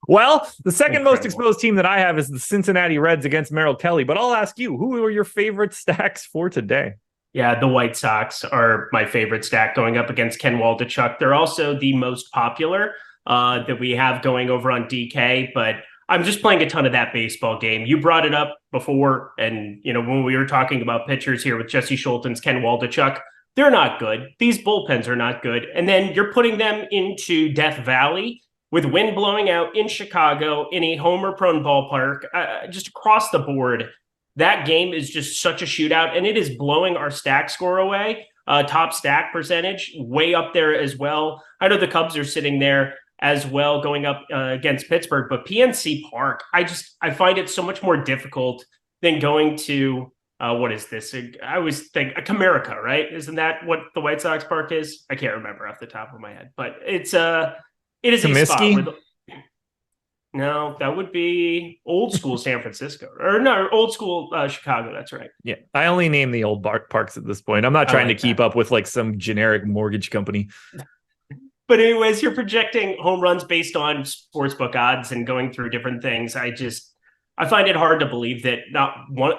Well, the second most exposed team that I have is the Cincinnati Reds against Merrill Kelly. But I'll ask you, who are your favorite stacks for today? Yeah, the White Sox are my favorite stack going up against Ken Waldichuk. They're also the most popular that we have going over on DK, but I'm just playing a ton of that baseball game. You brought it up before, and when we were talking about pitchers here with Jesse Scholtens, Ken Waldichuk, they're not good. These bullpens are not good. And then you're putting them into Death Valley with wind blowing out in Chicago in a homer-prone ballpark, just across the board. That game is just such a shootout, and it is blowing our stack score away. Top stack percentage way up there as well. I know the Cubs are sitting there as well going up against Pittsburgh, but PNC Park, I find it so much more difficult than going to, what is this? I always think a Comerica, right? Isn't that what the White Sox Park is? I can't remember off the top of my head, but it is Comiskey? a spot where no, that would be old school San Francisco, or no, old school Chicago. That's right. Yeah, I only name the old parks at this point. I'm not trying to keep up with like some generic mortgage company. But anyways, you're projecting home runs based on sportsbook odds and going through different things. I find it hard to believe that not one.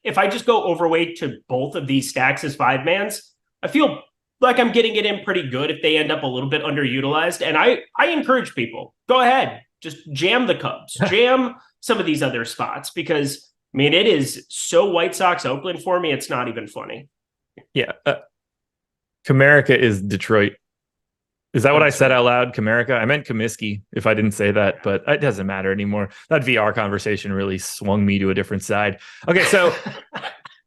If I just go overweight to both of these stacks as 5-mans, I feel like I'm getting it in pretty good if they end up a little bit underutilized. And I encourage people, go ahead, just jam the Cubs, jam some of these other spots, because I mean, it is so White Sox Oakland for me. It's not even funny. Yeah. Comerica is Detroit. Is that what I said out loud? Comerica? I meant Comiskey if I didn't say that, but it doesn't matter anymore. That VR conversation really swung me to a different side. Okay, so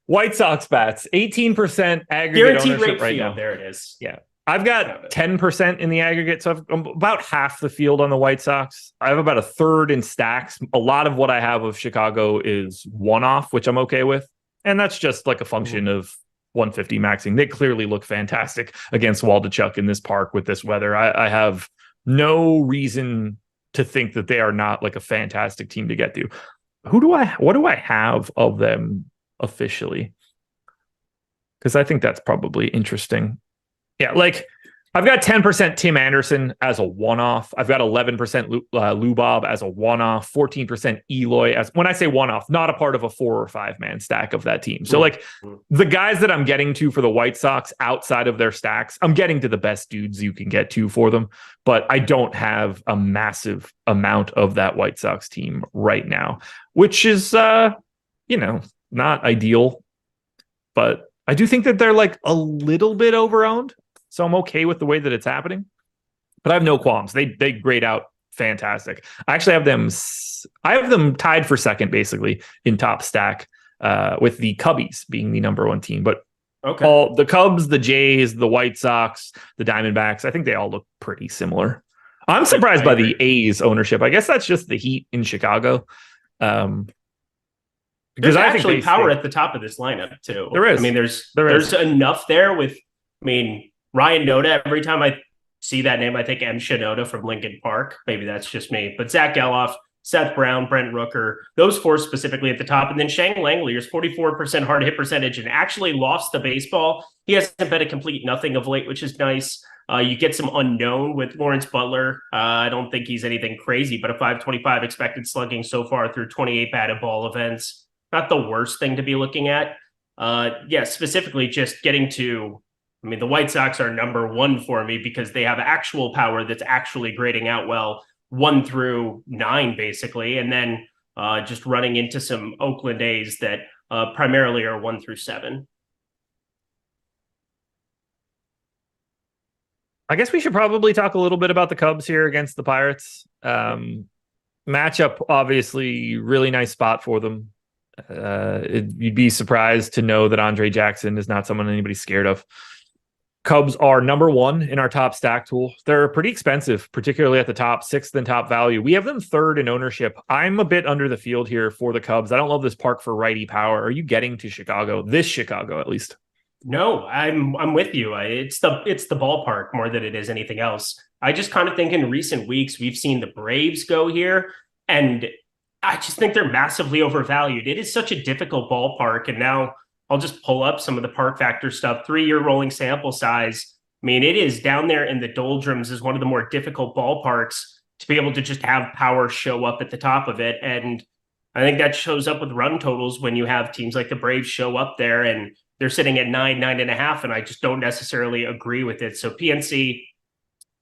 White Sox bats, 18% aggregate guaranteed ownership rate right field. now. There it is. Yeah. I've got 10% in the aggregate, so I'm about half the field on the White Sox. I have about a third in stacks. A lot of what I have of Chicago is one-off, which I'm okay with. And that's just like a function of 150 maxing. They clearly look fantastic against Waldichuk in this park with this weather. I have no reason to think that they are not like a fantastic team to get to. What do I have of them officially? Because I think that's probably interesting. Yeah, like I've got 10% Tim Anderson as a one-off. I've got 11% Lubob as a one-off, 14% Eloy as, when I say one-off, not a part of a 4 or 5 man stack of that team. So like the guys that I'm getting to for the White Sox outside of their stacks, I'm getting to the best dudes you can get to for them, but I don't have a massive amount of that White Sox team right now, which is, not ideal, but I do think that they're like a little bit overowned. So I'm okay with the way that it's happening, but I have no qualms. They grade out fantastic. I actually have them tied for second, basically, in top stack, with the Cubbies being the number 1 team. But all the Cubs, the Jays, the White Sox, the Diamondbacks, I think they all look pretty similar. I'm surprised by the A's ownership. I guess that's just the heat in Chicago. Because there's actually power at the top of this lineup too. There is. I mean, there's enough there with, Ryan Noda, every time I see that name, I think M. Shinoda from Lincoln Park. Maybe that's just me. But Zach Geloff, Seth Brown, Brent Rooker, those 4 specifically at the top. And then Shane Langleer's 44% hard hit percentage and actually lost the baseball. He hasn't been a complete nothing of late, which is nice. You get some unknown with Lawrence Butler. I don't think he's anything crazy, but a 525 expected slugging so far through 28 batted ball events. Not the worst thing to be looking at. Specifically just getting to, the White Sox are number 1 for me because they have actual power that's actually grading out well, 1 through 9, basically. And then just running into some Oakland A's that primarily are 1 through 7. I guess we should probably talk a little bit about the Cubs here against the Pirates. Matchup, obviously, really nice spot for them. You'd be surprised to know that Andre Jackson is not someone anybody's scared of. Cubs are number 1 in our top stack tool. They're pretty expensive, particularly at the top, 6th in top value. We have them 3rd in ownership. I'm a bit under the field here for the Cubs. I don't love this park for righty power. Are you getting to Chicago? This Chicago, at least. No, I'm with you. It's the ballpark more than it is anything else. I just kind of think in recent weeks we've seen the Braves go here, and I just think they're massively overvalued. It is such a difficult ballpark, and now I'll just pull up some of the park factor stuff. 3-year rolling sample size. It is down there in the doldrums as one of the more difficult ballparks to be able to just have power show up at the top of it. And I think that shows up with run totals when you have teams like the Braves show up there and they're sitting at 9.5, and I just don't necessarily agree with it. So PNC,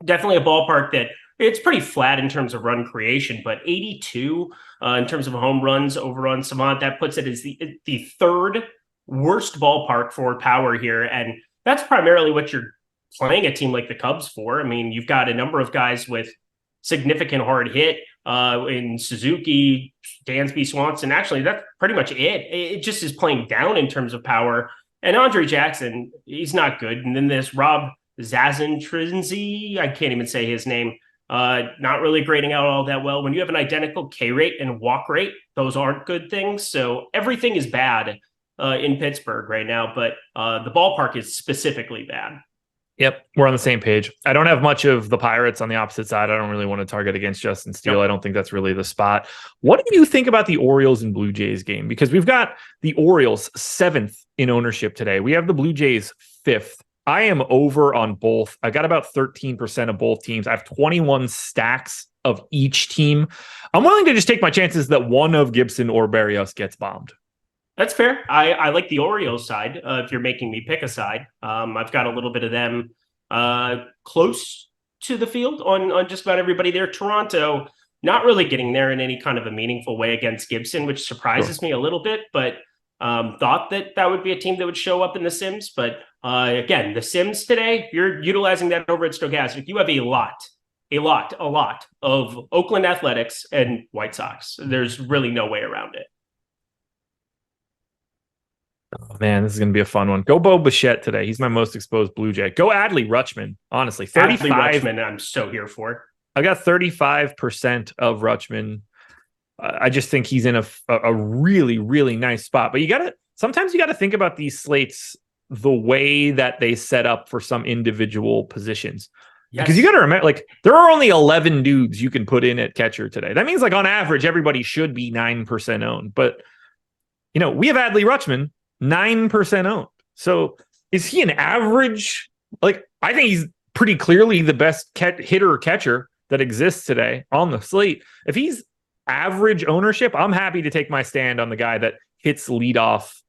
definitely a ballpark that it's pretty flat in terms of run creation, but 82 in terms of home runs over on Savant, that puts it as the 3rd worst ballpark for power here. And that's primarily what you're playing a team like the Cubs for. You've got a number of guys with significant hard hit in Suzuki, Dansby, Swanson. Actually, that's pretty much it. It just is playing down in terms of power. And Andre Jackson, he's not good. And then this Rob Zazentrinzi, I can't even say his name, not really grading out all that well. When you have an identical K rate and walk rate, those aren't good things. So everything is bad in Pittsburgh right now, but the ballpark is specifically bad. Yep, we're on the same page. I don't have much of the Pirates on the opposite side. I don't really want to target against Justin Steele. Yep. I don't think that's really the spot. What do you think about the Orioles and Blue Jays game? Because we've got the Orioles 7th in ownership today. We have the Blue Jays 5th. I am over on both. I got about 13% of both teams. I have 21 stacks of each team. I'm willing to just take my chances that one of Gibson or Berrios gets bombed. That's fair. I like the Orioles side. If you're making me pick a side, I've got a little bit of them close to the field on just about everybody there. Toronto, not really getting there in any kind of a meaningful way against Gibson, which surprises me a little bit, but thought that would be a team that would show up in the Sims. But again, the Sims today, you're utilizing that over at Stochastic. You have a lot of Oakland Athletics and White Sox. There's really no way around it. Oh, man, this is going to be a fun one. Go Bo Bichette today. He's my most exposed Blue Jay. Go Adley Rutschman, honestly. 35. Adley Rutschman, I'm so here for. I got 35% of Rutschman. I just think he's in a really, really nice spot. But sometimes you got to think about these slates the way that they set up for some individual positions. Yes. Because you got to remember, like, there are only 11 dudes you can put in at catcher today. That means, like, on average, everybody should be 9% owned. But, we have Adley Rutschman, 9% owned. So is he an average? Like, I think he's pretty clearly the best hitter or catcher that exists today on the slate. If he's average ownership, I'm happy to take my stand on the guy that hits leadoff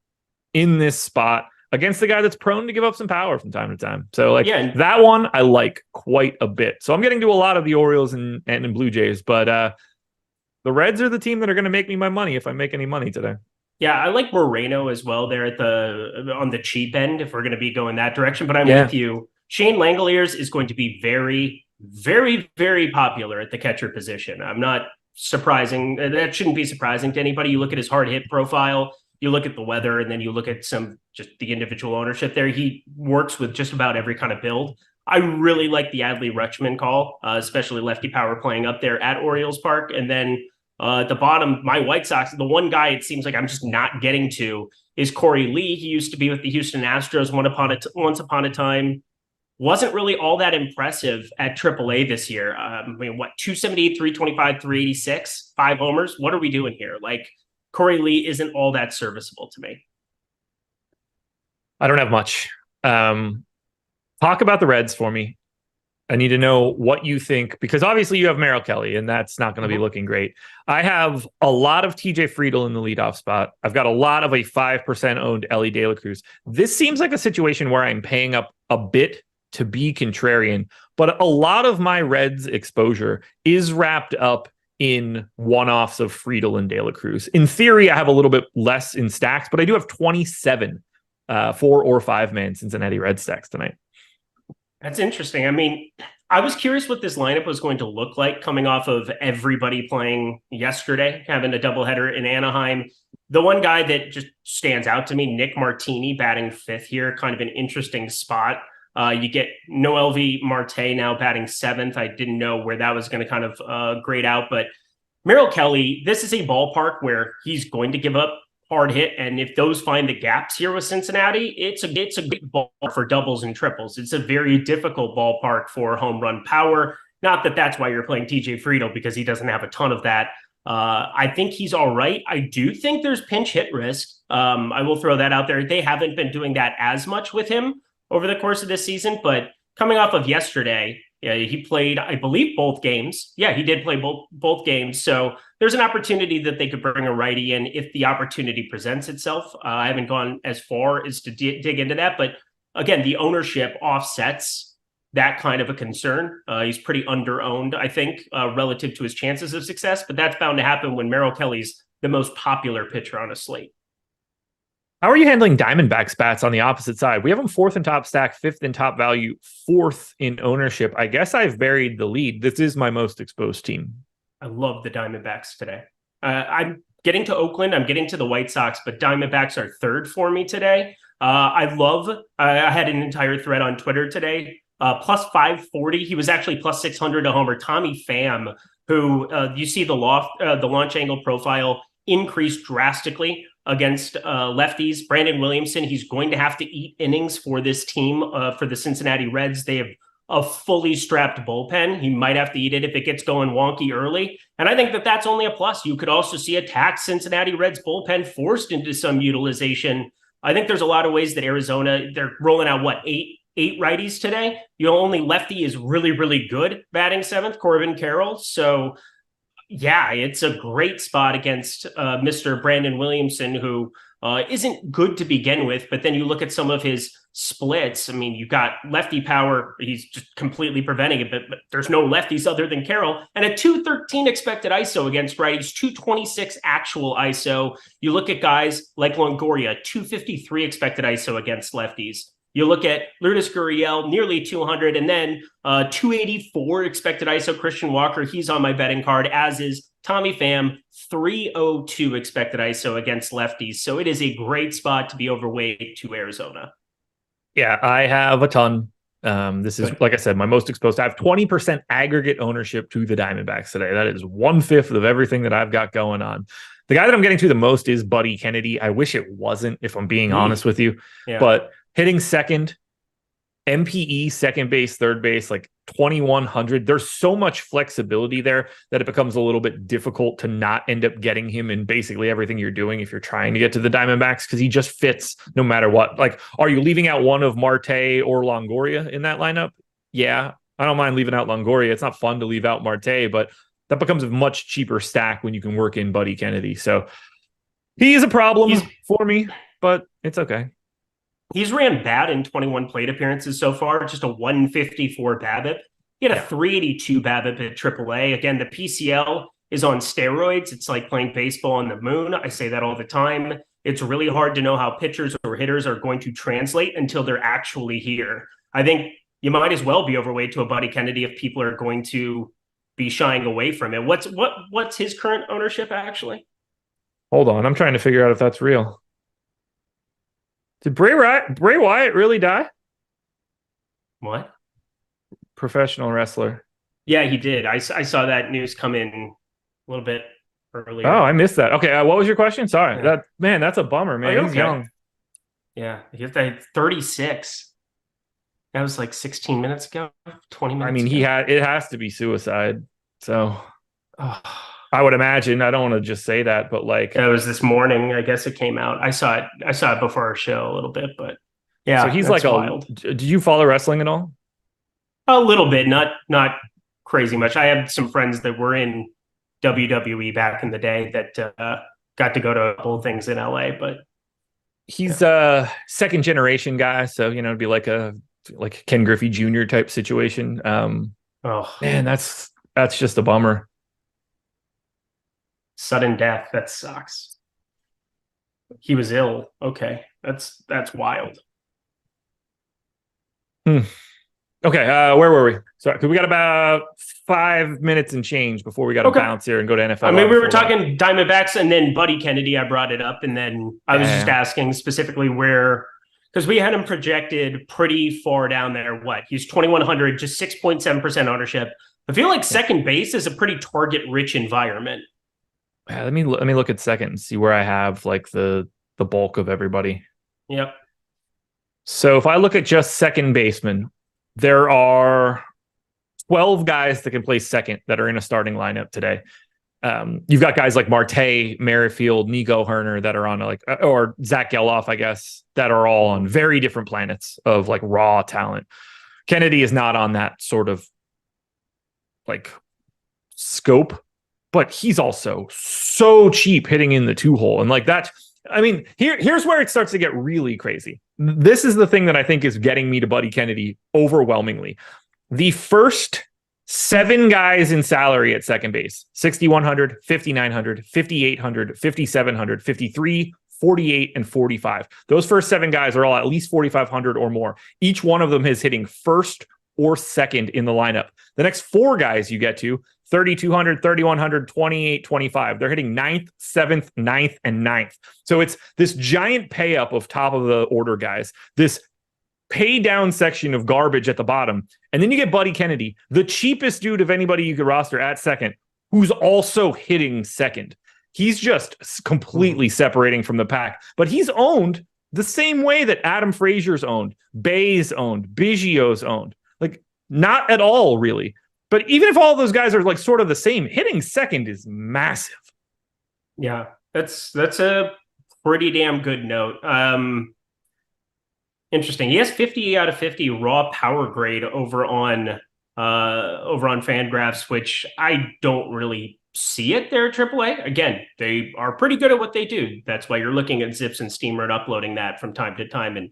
in this spot against the guy that's prone to give up some power from time to time. So, like, that one I like quite a bit. So I'm getting to a lot of the Orioles and Blue Jays, but the Reds are the team that are going to make me my money if I make any money today. Yeah, I like Moreno as well there on the cheap end if we're going to be going that direction. But I'm with you. Shane Langoliers is going to be very, very, very popular at the catcher position. I'm not surprising. That shouldn't be surprising to anybody. You look at his hard hit profile, you look at the weather, and then you look at just the individual ownership there. He works with just about every kind of build. I really like the Adley Rutschman call, especially lefty power playing up there at Orioles Park. And then at the bottom, my White Sox, the one guy it seems like I'm just not getting to is Corey Lee. He used to be with the Houston Astros once upon a time. Wasn't really all that impressive at AAA this year. 278, 325, 386, 5 homers. What are we doing here? Like, Corey Lee isn't all that serviceable to me. I don't have much. Talk about the Reds for me. I need to know what you think, because obviously you have Merrill Kelly, and that's not going to be looking great. I have a lot of TJ Friedl in the leadoff spot. I've got a lot of a 5% owned Ellie De La Cruz. This seems like a situation where I'm paying up a bit to be contrarian, but a lot of my Reds exposure is wrapped up in one-offs of Friedl and De La Cruz. In theory, I have a little bit less in stacks, but I do have 27 4 or 5-man Cincinnati Red stacks tonight. That's interesting. I mean, I was curious what this lineup was going to look like coming off of everybody playing yesterday, having a doubleheader in Anaheim. The one guy that just stands out to me, Nick Martini, batting 5th here, kind of an interesting spot. You get Noelvi Marte now batting 7th. I didn't know where that was going to kind of grade out, but Merrill Kelly, this is a ballpark where he's going to give up hard hit. And if those find the gaps here with Cincinnati, it's a big ballpark for doubles and triples. It's a very difficult ballpark for home run power. Not that that's why you're playing TJ Friedl, because he doesn't have a ton of that. I think he's all right. I do think there's pinch hit risk. I will throw that out there. They haven't been doing that as much with him over the course of this season, but coming off of yesterday, he played, I believe, both games. Yeah, he did play both games. So there's an opportunity that they could bring a righty in if the opportunity presents itself. I haven't gone as far as to dig into that, but again, the ownership offsets that kind of a concern. He's pretty under-owned, I think, relative to his chances of success, but that's bound to happen when Merrill Kelly's the most popular pitcher on a slate. How are you handling Diamondbacks bats on the opposite side? We have them 4th in top stack, 5th in top value, 4th in ownership. I guess I've buried the lead. This is my most exposed team. I love the Diamondbacks today. I'm getting to Oakland. I'm getting to the White Sox, but Diamondbacks are 3rd for me today. I had an entire thread on Twitter today. Plus 540. He was actually plus 600 a homer. Tommy Pham, who you see the launch angle profile increased drastically against lefties. Brandon Williamson, he's going to have to eat innings for this team, for the Cincinnati Reds. They have a fully strapped bullpen. He might have to eat it if it gets going wonky early. And I think that that's only a plus. You could also see a taxed Cincinnati Reds bullpen forced into some utilization. I think there's a lot of ways that Arizona, they're rolling out, eight righties today. Only lefty is really, really good batting 7th, Corbin Carroll. So yeah, it's a great spot against Mr. Brandon Williamson, who isn't good to begin with. But then you look at some of his splits. I mean, you've got lefty power. He's just completely preventing it, but there's no lefties other than Carroll. And a 213 expected ISO against righties, 226 actual ISO. You look at guys like Longoria, 253 expected ISO against lefties. You look at Lourdes Gurriel, nearly 200, and then 284 expected ISO Christian Walker. He's on my betting card, as is Tommy Pham, 302 expected ISO against lefties. So it is a great spot to be overweight to Arizona. Yeah, I have a ton. This is, like I said, my most exposed. I have 20% aggregate ownership to the Diamondbacks today. That is 1/5 of everything that I've got going on. The guy that I'm getting to the most is Buddy Kennedy. I wish it wasn't, if I'm being honest with you. Yeah. But hitting second, MPE, second base, third base, like 2,100. There's so much flexibility there that it becomes a little bit difficult to not end up getting him in basically everything you're doing if you're trying to get to the Diamondbacks, because he just fits no matter what. Like, are you leaving out one of Marte or Longoria in that lineup? Yeah, I don't mind leaving out Longoria. It's not fun to leave out Marte, but that becomes a much cheaper stack when you can work in Buddy Kennedy. So he is a problem for me, but it's okay. He's ran bad in 21 plate appearances so far, just a 154 BABIP. He had a 382 BABIP at AAA. Again, the PCL is on steroids. It's like playing baseball on the moon. I say that all the time. It's really hard to know how pitchers or hitters are going to translate until they're actually here. I think you might as well be overweight to a Buddy Kennedy if people are going to be shying away from it. What's his current ownership actually? Hold on, I'm trying to figure out if that's real. Did Bray Wyatt really die? What? Professional wrestler. Yeah, he did. I saw that news come in a little bit earlier. Oh, I missed that. Okay, what was your question? Sorry. Yeah. That's a bummer, man. He's young. Yeah, he's 36. That was like 16 minutes ago, 20 minutes I mean, ago. it has to be suicide. So I would imagine. I don't want to just say that, but like it was this morning. I guess it came out. I saw it before our show a little bit, but yeah. So he's like wild. Did you follow wrestling at all? A little bit, not crazy much. I have some friends that were in WWE back in the day that got to go to a couple things in LA, but he's a second generation guy, so it'd be like Ken Griffey Jr. type situation. Man, that's just a bummer. Sudden death, that sucks. He was ill. Okay, that's wild. Okay, where were we? Sorry, because we got about 5 minutes and change before we got to bounce here and go to NFL. I mean, we were talking Diamondbacks and then Buddy Kennedy. I brought it up, and then I was just asking specifically where, because we had him projected pretty far down there. He's 2,100, just 6.7% ownership. I feel like second base is a pretty target-rich environment. Let me look at second and see where I have like the bulk of everybody. Yep. So if I look at just second baseman, there are 12 guys that can play second that are in a starting lineup today. You've got guys like Marte, Merrifield, Nico Herner that are on or Zach Geloff, I guess, that are all on very different planets of like raw talent. Kennedy is not on that sort of like scope, but he's also so cheap hitting in the 2-hole. And like that, I mean, here's where it starts to get really crazy. This is the thing that I think is getting me to Buddy Kennedy overwhelmingly. The first 7 guys in salary at second base, 6,100, 5,900, 5,800, 5,700, 53, 48, and 45. Those first 7 guys are all at least 4,500 or more. Each one of them is hitting first or second in the lineup. The next 4 guys you get to, 3,200, 3,100, 28, 25. They're hitting 9th, 7th, 9th, and 9th. So it's this giant pay up of top of the order guys, this pay down section of garbage at the bottom. And then you get Buddy Kennedy, the cheapest dude of anybody you could roster at second, who's also hitting second. He's just completely separating from the pack, but he's owned the same way that Adam Frazier's owned, Bay's owned, Biggio's owned. Like, not at all, really. But even if all those guys are like sort of the same, hitting second is massive. Yeah, that's a pretty damn good note. Interesting. He has 50 out of 50 raw power grade over on FanGraphs, which I don't really see it there at AAA. Again, they are pretty good at what they do. That's why you're looking at Zips and Steamer and uploading that from time to time and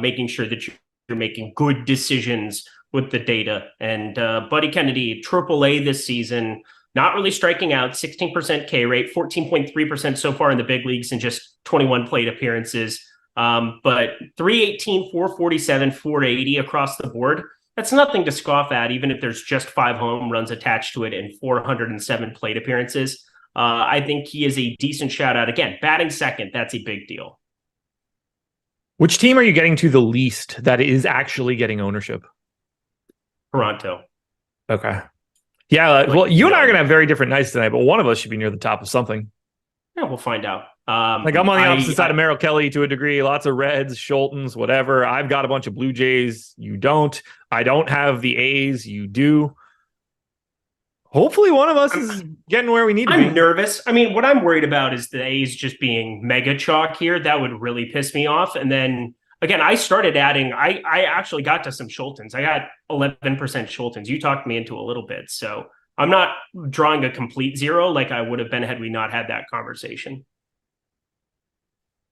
making sure that you're making good decisions with the data. And Buddy Kennedy, AAA this season, not really striking out, 16% K rate, 14.3% so far in the big leagues in just 21 plate appearances. But 318, 447, 480 across the board. That's nothing to scoff at, even if there's just 5 home runs attached to it and 407 plate appearances. I think he is a decent shout out. Again, batting second, that's a big deal. Which team are you getting to the least that is actually getting ownership? Toronto. Okay. Yeah, well, you and I are going to have very different nights tonight, but one of us should be near the top of something. Yeah, we'll find out. I'm on the opposite side of Merrill Kelly to a degree. Lots of Reds, Scholtens, whatever. I've got a bunch of Blue Jays. You don't. I don't have the A's. You do. Hopefully one of us is getting where we need to be. I'm nervous. I mean, what I'm worried about is the A's just being mega chalk here. That would really piss me off. And then, again, I started adding, I actually got to some Scholtens. I got 11% Scholtens. You talked me into a little bit. So I'm not drawing a complete zero like I would have been had we not had that conversation.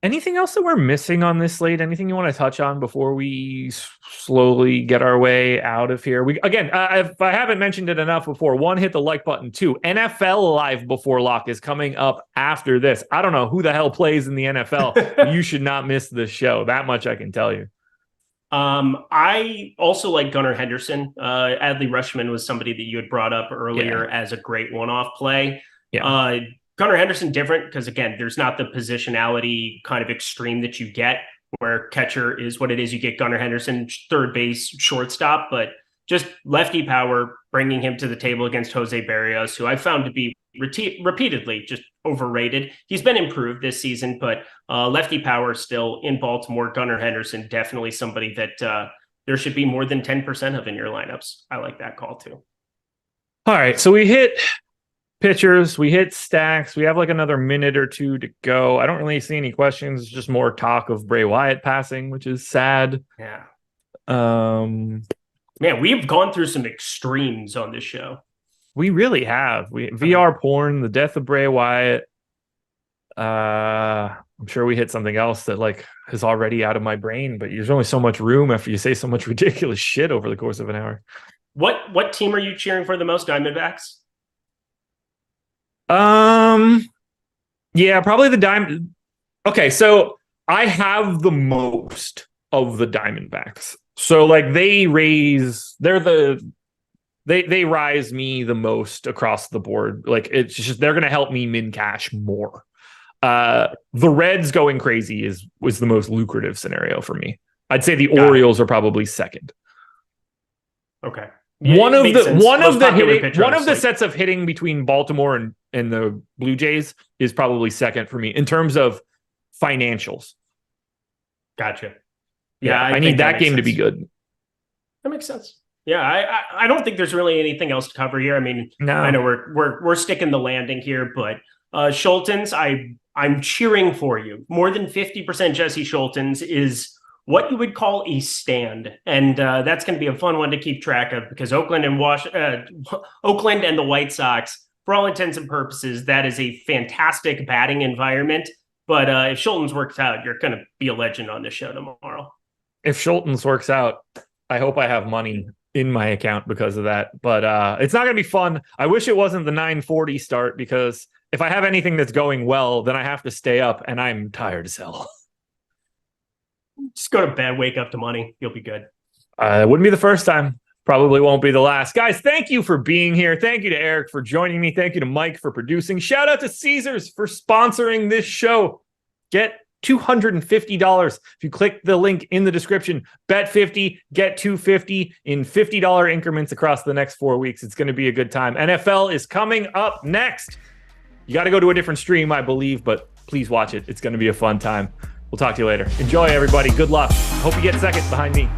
Anything else that we're missing on this slate? Anything you want to touch on before we slowly get our way out of here? If I haven't mentioned it enough before, 1, hit the like button. 2, NFL Live Before Lock is coming up after this. I don't know who the hell plays in the NFL. You should not miss this show. That much I can tell you. I also like Gunnar Henderson. Adley Rutschman was somebody that you had brought up earlier as a great one-off play. Yeah. Gunnar Henderson different because, again, there's not the positionality kind of extreme that you get where catcher is what it is. You get Gunnar Henderson, third base, shortstop, but just lefty power, bringing him to the table against Jose Barrios, who I found to be repeatedly just overrated. He's been improved this season, but lefty power still in Baltimore. Gunnar Henderson, definitely somebody that there should be more than 10% of in your lineups. I like that call too. All right, so we hit pitchers, we hit stacks. We have like another minute or two to go. I don't really see any questions. Just more talk of Bray Wyatt passing, which is sad. Yeah. Man, we've gone through some extremes on this show. We really have. VR porn, the death of Bray Wyatt. I'm sure we hit something else that like is already out of my brain, but there's only so much room after you say so much ridiculous shit over the course of an hour. What team are you cheering for the most? Diamondbacks? Yeah, probably the Diamond. Okay, so I have the most of the Diamondbacks. So like they rise me the most across the board. Like it's just they're gonna help me min cash more. The Reds going crazy was the most lucrative scenario for me. I'd say the Orioles are probably second. Okay. Yeah, one of the sets of hitting between Baltimore and the Blue Jays is probably second for me in terms of financials. Gotcha. Yeah, I need that game to be good. That makes sense. Yeah, I don't think there's really anything else to cover here. I mean, no. I know we're sticking the landing here, but Scholtens, I'm cheering for you. More than 50% Jesse Scholtens is what you would call a stand. And that's going to be a fun one to keep track of because Oakland and the White Sox, for all intents and purposes, that is a fantastic batting environment. But if Scholtens works out, you're going to be a legend on this show tomorrow. If Scholtens works out, I hope I have money in my account because of that. But it's not going to be fun. I wish it wasn't the 9:40 start because if I have anything that's going well, then I have to stay up and I'm tired as hell. Just go to bed, wake up to money. You'll be good. It wouldn't be the first time. Probably won't be the last. Guys, thank you for being here. Thank you to Eric for joining me. Thank you to Mike for producing. Shout out to Caesars for sponsoring this show. Get $250 if you click the link in the description. Bet 50, get $250 in $50 increments across the next 4 weeks. It's going to be a good time. NFL is coming up next. You got to go to a different stream, I believe, but please watch it. It's going to be a fun time. We'll talk to you later. Enjoy, everybody. Good luck. Hope you get second behind me.